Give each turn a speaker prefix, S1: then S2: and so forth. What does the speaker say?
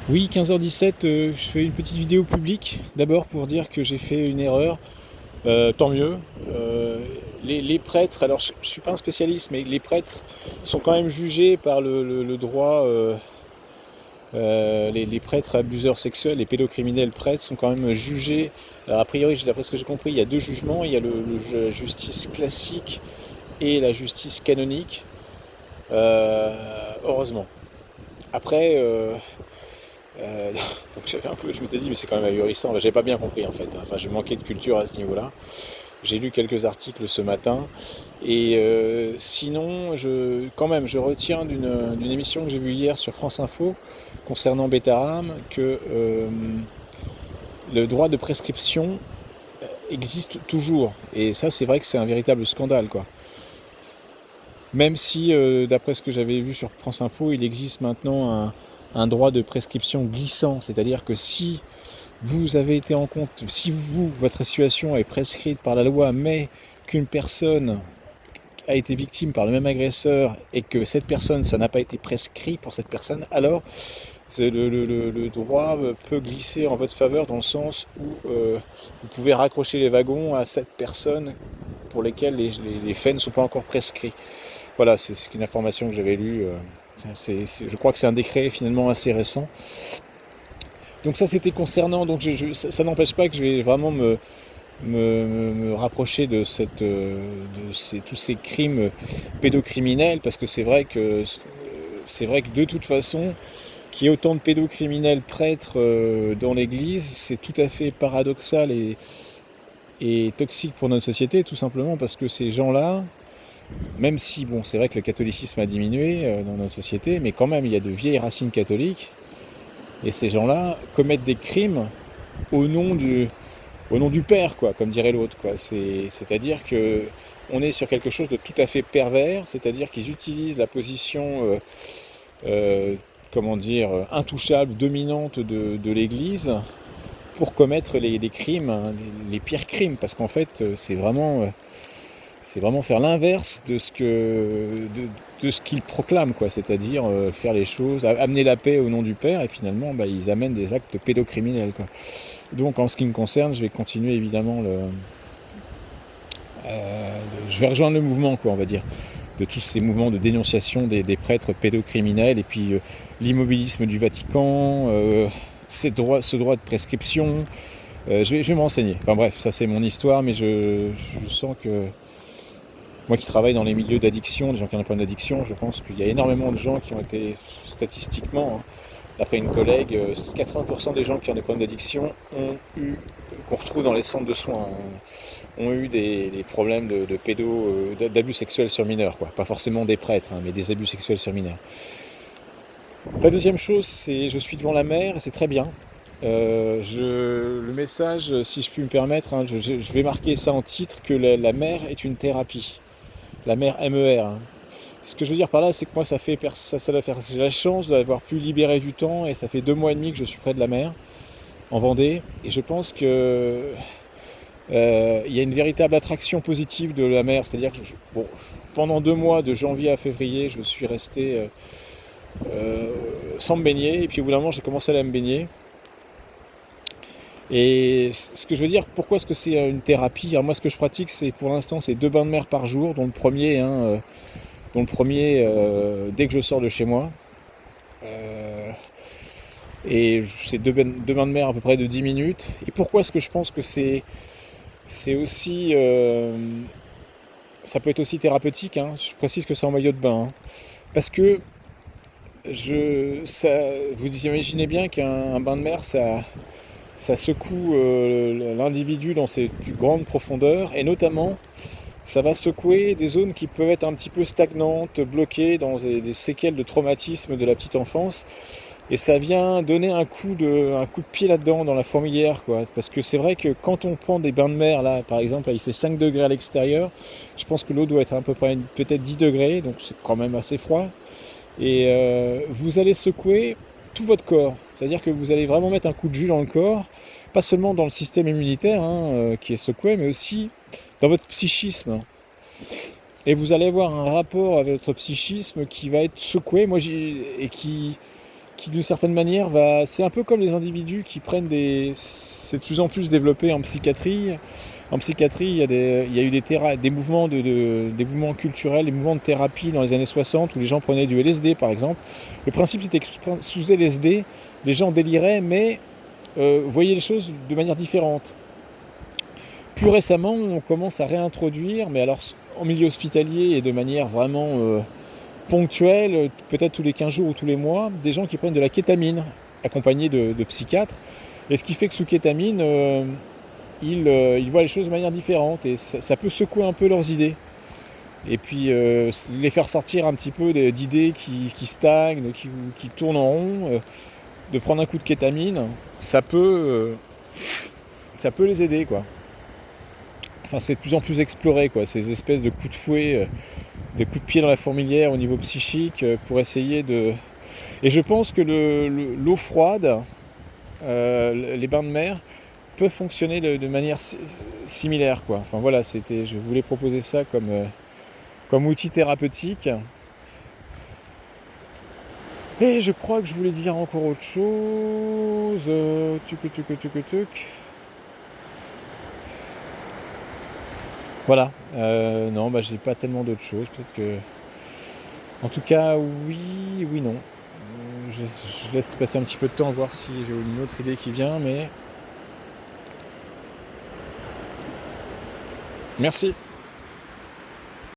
S1: Oui, 15h17, je fais une petite vidéo publique, d'abord pour dire que j'ai fait une erreur, tant mieux. Euh, les prêtres, alors je ne suis pas un spécialiste, mais les prêtres sont quand même jugés par le droit, les prêtres abuseurs sexuels, les pédocriminels prêtres sont quand même jugés. Alors a priori, d'après ce que j'ai compris, il y a deux jugements, il y a la justice classique et la justice canonique, heureusement. Après, donc je m'étais dit, mais c'est quand même ahurissant. J'avais pas bien compris en fait. Enfin, j'ai manqué de culture à ce niveau-là. J'ai lu quelques articles ce matin. Et sinon, quand même, je retiens d'une émission que j'ai vue hier sur France Info concernant Betaram que le droit de prescription existe toujours. Et ça, c'est vrai que c'est un véritable scandale, quoi. Même si, d'après ce que j'avais vu sur France Info, il existe maintenant un droit de prescription glissant. C'est-à-dire que si vous avez été en compte, si votre situation est prescrite par la loi, mais qu'une personne a été victime par le même agresseur et que cette personne, ça n'a pas été prescrit pour cette personne, alors le droit peut glisser en votre faveur dans le sens où vous pouvez raccrocher les wagons à cette personne pour lesquelles les faits ne sont pas encore prescrits. Voilà, c'est une information que j'avais lue. Je crois que c'est un décret finalement assez récent. Donc ça c'était concernant, donc ça n'empêche pas que je vais vraiment me rapprocher de tous ces crimes pédocriminels, parce que c'est vrai que de toute façon, qu'il y ait autant de pédocriminels prêtres dans l'église, c'est tout à fait paradoxal et toxique pour notre société, tout simplement parce que ces gens-là, même si, bon, c'est vrai que le catholicisme a diminué dans notre société, mais quand même, il y a de vieilles racines catholiques, et ces gens-là commettent des crimes au nom du père, quoi, comme dirait l'autre, quoi. C'est-à-dire que on est sur quelque chose de tout à fait pervers, c'est-à-dire qu'ils utilisent la position, euh, comment dire, intouchable, dominante de l'Église pour commettre les crimes, hein, les pires crimes, parce qu'en fait, c'est vraiment faire l'inverse de ce qu'ils proclament, quoi, c'est-à-dire faire les choses, amener la paix au nom du Père, et finalement, bah, ils amènent des actes pédocriminels, quoi. Donc, en ce qui me concerne, je vais continuer évidemment je vais rejoindre le mouvement, quoi, on va dire, de tous ces mouvements de dénonciation des prêtres pédocriminels, et puis l'immobilisme du Vatican, ce droit de prescription. Je vais me renseigner. Enfin bref, ça c'est mon histoire, mais je sens que moi qui travaille dans les milieux d'addiction, des gens qui ont des problèmes d'addiction, je pense qu'il y a énormément de gens qui ont été statistiquement, hein, d'après une collègue, 80% des gens qui ont des problèmes d'addiction qu'on retrouve dans les centres de soins, ont eu des problèmes de d'abus sexuels sur mineurs, quoi. Pas forcément des prêtres, hein, mais des abus sexuels sur mineurs. La deuxième chose, c'est je suis devant la mer, et c'est très bien. Le message, si je puis me permettre, hein, je vais marquer ça en titre, que la mer est une thérapie. La mer MER, hein. Ce que je veux dire par là, c'est que moi, j'ai la chance d'avoir pu libérer du temps, et ça fait 2 mois et demi que je suis près de la mer, en Vendée, et je pense que il y a une véritable attraction positive de la mer, c'est-à-dire que bon, pendant 2 mois, de janvier à février, je suis resté euh, sans me baigner, et puis au bout d'un moment, j'ai commencé à aller me baigner. Et ce que je veux dire, pourquoi est-ce que c'est une thérapie? Alors moi, ce que je pratique, c'est pour l'instant, c'est 2 bains de mer par jour, dont le premier dès que je sors de chez moi. Euh, et c'est deux bains de mer à peu près de 10 minutes. Et pourquoi est-ce que je pense que c'est aussi, ça peut être aussi thérapeutique, hein. Je précise que c'est en maillot de bain, hein. Parce que vous imaginez bien qu'un bain de mer, ça secoue l'individu dans ses plus grandes profondeurs, et notamment ça va secouer des zones qui peuvent être un petit peu stagnantes, bloquées dans des séquelles de traumatisme de la petite enfance. Et ça vient donner un coup de pied là-dedans, dans la fourmilière, quoi. Parce que c'est vrai que quand on prend des bains de mer, là, par exemple, là, il fait 5 degrés à l'extérieur, je pense que l'eau doit être à peu près peut-être 10 degrés, donc c'est quand même assez froid. Et vous allez secouer tout votre corps. C'est-à-dire que vous allez vraiment mettre un coup de jus dans le corps, pas seulement dans le système immunitaire, hein, qui est secoué, mais aussi dans votre psychisme. Et vous allez avoir un rapport avec votre psychisme qui va être secoué, et qui d'une certaine manière c'est un peu comme les individus qui prennent c'est de plus en plus développé en psychiatrie. En psychiatrie, il y a eu des mouvements des mouvements culturels, des mouvements de thérapie dans les années 60 où les gens prenaient du LSD par exemple. Le principe c'était que sous LSD, les gens déliraient mais voyaient les choses de manière différente. Plus récemment, on commence à réintroduire, mais alors en milieu hospitalier et de manière vraiment ponctuelle, peut-être tous les 15 jours ou tous les mois, des gens qui prennent de la kétamine, accompagnés de psychiatres. Et ce qui fait que sous kétamine, ils voient les choses de manière différente et ça peut secouer un peu leurs idées. Et puis les faire sortir un petit peu d'idées qui stagnent, qui tournent en rond, de prendre un coup de kétamine, ça peut les aider, quoi. Enfin, c'est de plus en plus exploré, quoi, ces espèces de coups de fouet, des coups de pied dans la fourmilière au niveau psychique pour essayer de... Et je pense que l'eau froide, les bains de mer, peuvent fonctionner de manière similaire, quoi. Enfin voilà, je voulais proposer ça comme outil thérapeutique. Et je crois que je voulais dire encore autre chose. Voilà. Non, j'ai pas tellement d'autres choses. Peut-être que... En tout cas, oui, non. Je laisse passer un petit peu de temps, voir si j'ai une autre idée qui vient, mais... Merci.